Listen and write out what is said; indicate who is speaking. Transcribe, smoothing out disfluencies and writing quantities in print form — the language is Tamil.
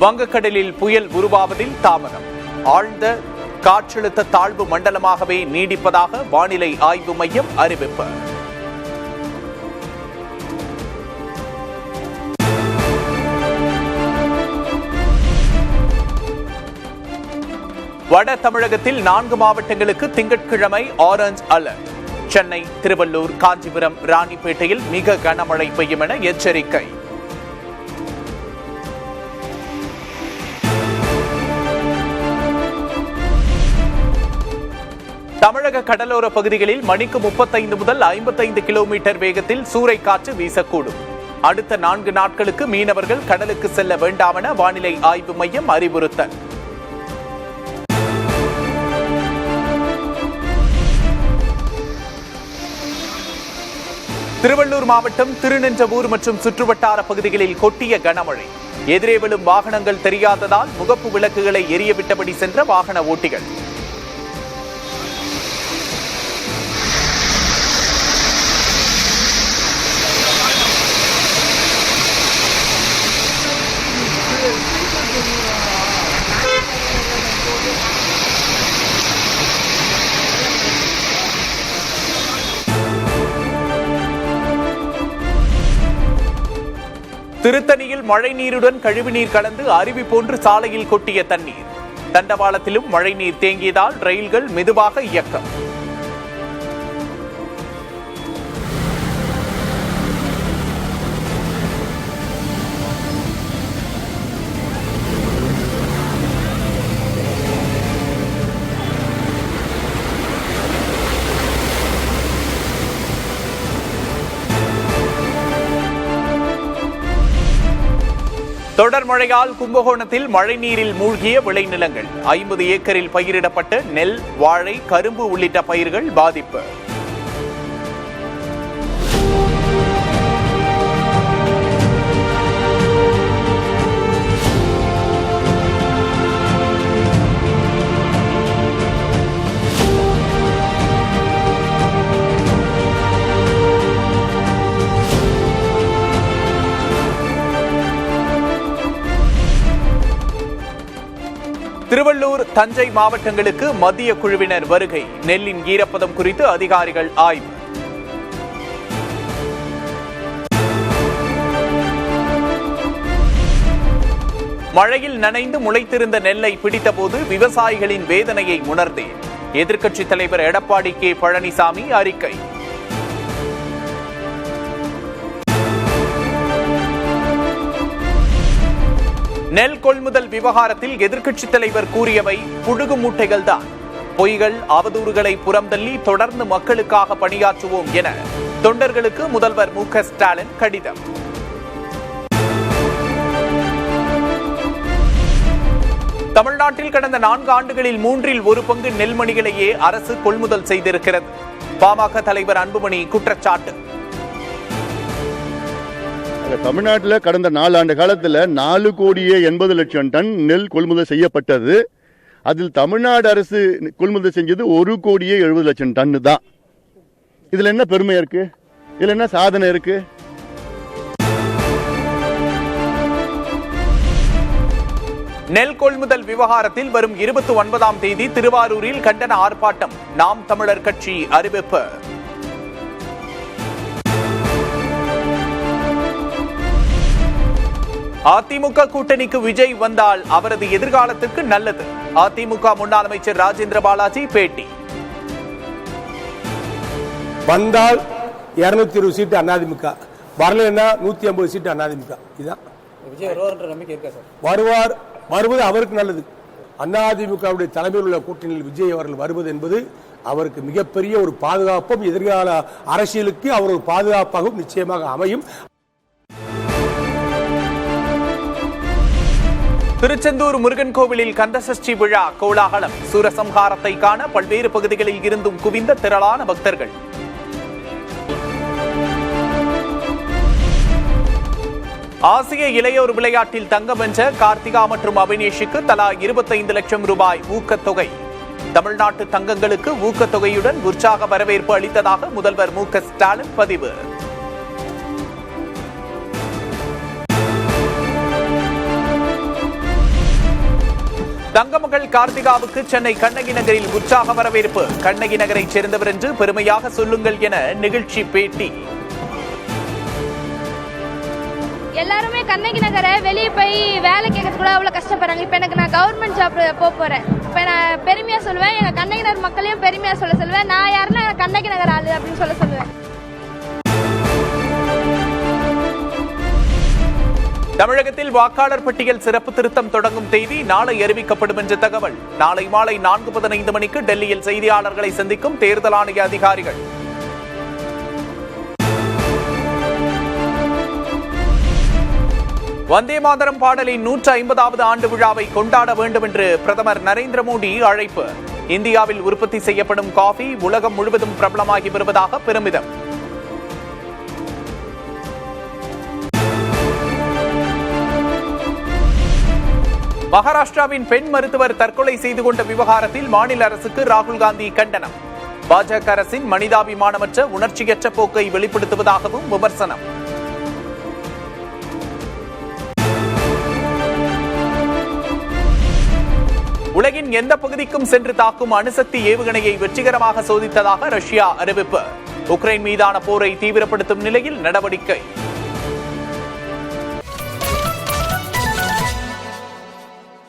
Speaker 1: வங்கக்கடலில் புயல் உருவாவதில் தாமதம். ஆழ்ந்த காற்றழுத்த தாழ்வு மண்டலமாகவே நீடிப்பதாக வானிலை ஆய்வு மையம் அறிவிப்பு. வட தமிழகத்தில் 4 மாவட்டங்களுக்கு திங்கட்கிழமை ஆரஞ்ச் அலர்ட். சென்னை, திருவள்ளூர், காஞ்சிபுரம், ராணிப்பேட்டையில் மிக கனமழை பெய்யும் என எச்சரிக்கை. தமிழக கடலோர பகுதிகளில் மணிக்கு 35 முதல் 55 கிலோமீட்டர் வேகத்தில் சூறைக்காற்று வீசக்கூடும். அடுத்த 4 நாட்களுக்கு மீனவர்கள் கடலுக்கு செல்ல வேண்டாம் என வானிலை ஆய்வு மையம் அறிவுறுத்தல். திருவள்ளூர் மாவட்டம் திருநின்றவூர் மற்றும் சுற்றுவட்டார பகுதிகளில் கொட்டிய கனமழை. எதிரே விழும் வாகனங்கள் தெரியாததால் முகப்பு விளக்குகளை எரியவிட்டபடி சென்ற வாகன ஓட்டிகள். திருத்தணியில் மழைநீருடன் கழிவுநீர் கலந்து அருவி போன்று சாலையில் கொட்டிய தண்ணீர். தண்டவாளத்திலும் மழைநீர் தேங்கியதால் ரயில்கள் மெதுவாக இயக்கம். தொடர் மழையால் கும்பகோணத்தில் மழைநீரில் மூழ்கிய விளைநிலங்கள். 50 ஏக்கரில் பயிரிடப்பட்ட நெல், வாழை, கரும்பு உள்ளிட்ட பயிர்கள் பாதிப்பு. திருவள்ளூர், தஞ்சை மாவட்டங்களுக்கு மத்திய குழுவினர் வருகை. நெல்லின் ஈரப்பதம் குறித்து அதிகாரிகள் ஆய்வு. மழையில் நனைந்து முளைத்திருந்த நெல்லை பிடித்தபோது விவசாயிகளின் வேதனையை உணர்ந்தேன். எதிர்க்கட்சித் தலைவர் எடப்பாடி கே பழனிசாமி அறிக்கை. நெல் கொள்முதல் விவகாரத்தில் எதிர்க்கட்சித் தலைவர் கூறியவை புழுகு மூட்டைகள் தான். பொய்கள், அவதூறுகளை புறந்தள்ளி தொடர்ந்து மக்களுக்காக பணியாற்றுவோம் என தொண்டர்களுக்கு முதல்வர் மு.க. ஸ்டாலின் கடிதம். தமிழ்நாட்டில் கடந்த 4 ஆண்டுகளில் 1/3 நெல்மணிகளையே அரசு கொள்முதல் செய்திருக்கிறது. பாமக தலைவர் அன்புமணி குற்றச்சாட்டு.
Speaker 2: தமிழ்நாட்டில் கடந்த 4 ஆண்டு காலத்தில் 4,80,00,000 டன் நெல் கொள்முதல் செய்யப்பட்டது. அதில் தமிழ்நாடு அரசு கொள்முதல் செஞ்சது 1,70,00,000 டன் தான். இதுல என்ன பெருமை இருக்கு? இதுல என்ன சாதனை இருக்கு?
Speaker 1: நெல் கொள்முதல் விவகாரத்தில் வரும் 29ஆம் தேதி திருவாரூரில் கண்டன ஆர்ப்பாட்டம். நாம் தமிழர் கட்சி அறிவிப்பு. அதிமுக கூட்டணிக்கு விஜய் வந்தால் அவரது எதிர்காலத்திற்கு நல்லது. அதிமுக முன்னாள் அமைச்சர் ராஜேந்திர பாலாஜி பேட்டி.
Speaker 3: வந்தால் 220 சீட்டு அதிமுக, வரலன்னா 150 சீட்டு அதிமுக. இதுதான் வருவார். வருவது அவருக்கு நல்லது. அதிமுகவுடைய தலைமையில் உள்ள கூட்டணியில் விஜய் அவர்கள் வருவது என்பது அவருக்கு மிகப்பெரிய ஒரு பாதுகாப்பும், எதிர்கால அரசியலுக்கு அவர் ஒரு பாதுகாப்பாகவும் நிச்சயமாக அமையும்.
Speaker 1: திருச்செந்தூர் முருகன் கோவிலில் கந்தசஷ்டி விழா கோலாகலம். சூரசம்ஹாரத்தை காண பல்வேறு பகுதிகளில் இருந்தும் குவிந்த திரளான பக்தர்கள். ஆசிய இளையோர் விளையாட்டில் தங்கம் வென்ற கார்த்திகா மற்றும் அபினேஷுக்கு தலா 25 லட்சம் ரூபாய் ஊக்கத்தொகை. தமிழ்நாட்டு தங்கங்களுக்கு ஊக்கத்தொகையுடன் உற்சாக வரவேற்பு அளித்ததாக முதல்வர் மு.க. ஸ்டாலின் பதிவு. தங்கமகள் கார்த்திகாவுக்கு சென்னை கண்ணகி நகரில் உற்சாக வரவேற்பு. கண்ணகி நகரைச் சேர்ந்தவர் என்று பெருமையாக சொல்லுங்கள் என நிகழ்ச்சி பேட்டி.
Speaker 4: எல்லாருமே கண்ணகி நகரை வெளியே போய் வேலை கேட்கறது கூட அவ்வளோ கஷ்டப்படுறாங்க. இப்போ எனக்கு நான் கவர்மெண்ட் ஜாப் போறேன். இப்போ நான் பெருமையாக சொல்லுவேன், எங்கள் கண்ணகி நகர் மக்களையும் பெருமையாக சொல்லுவேன். நான் யாருன்னா கண்ணகி நகர் ஆளு அப்படின்னு சொல்லுவேன்.
Speaker 1: தமிழகத்தில் வாக்காளர் பட்டியல் சிறப்பு திருத்தம் தொடங்கும் தேதி நாளை அறிவிக்கப்படும் என்ற தகவல். நாளை மாலை 4:15 மணிக்கு டெல்லியில் செய்தியாளர்களை சந்திக்கும் தேர்தல் ஆணைய அதிகாரிகள். வந்தே மாதரம் பாடலின் 150வது ஆண்டு விழாவை கொண்டாட வேண்டும் என்று பிரதமர் நரேந்திர மோடி அழைப்பு. இந்தியாவில் உற்பத்தி செய்யப்படும் காஃபி உலகம் முழுவதும் பிரபலமாகி வருவதாக பெருமிதம். மகாராஷ்டிராவின் பெண் மருத்துவர் தற்கொலை செய்து கொண்ட விவகாரத்தில் மாநில அரசுக்கு ராகுல் காந்தி கண்டனம். பாஜக அரசின் மனிதாபிமானமற்ற உணர்ச்சியற்ற போக்கை வெளிப்படுத்துவதாகவும் விமர்சனம். உலகின் எந்த பகுதிக்கும் சென்று தாக்கும் அணுசக்தி ஏவுகணையை வெற்றிகரமாக சோதித்ததாக ரஷ்யா அறிவிப்பு. உக்ரைன் மீதான போரை தீவிரப்படுத்தும் நிலையில் நடவடிக்கை.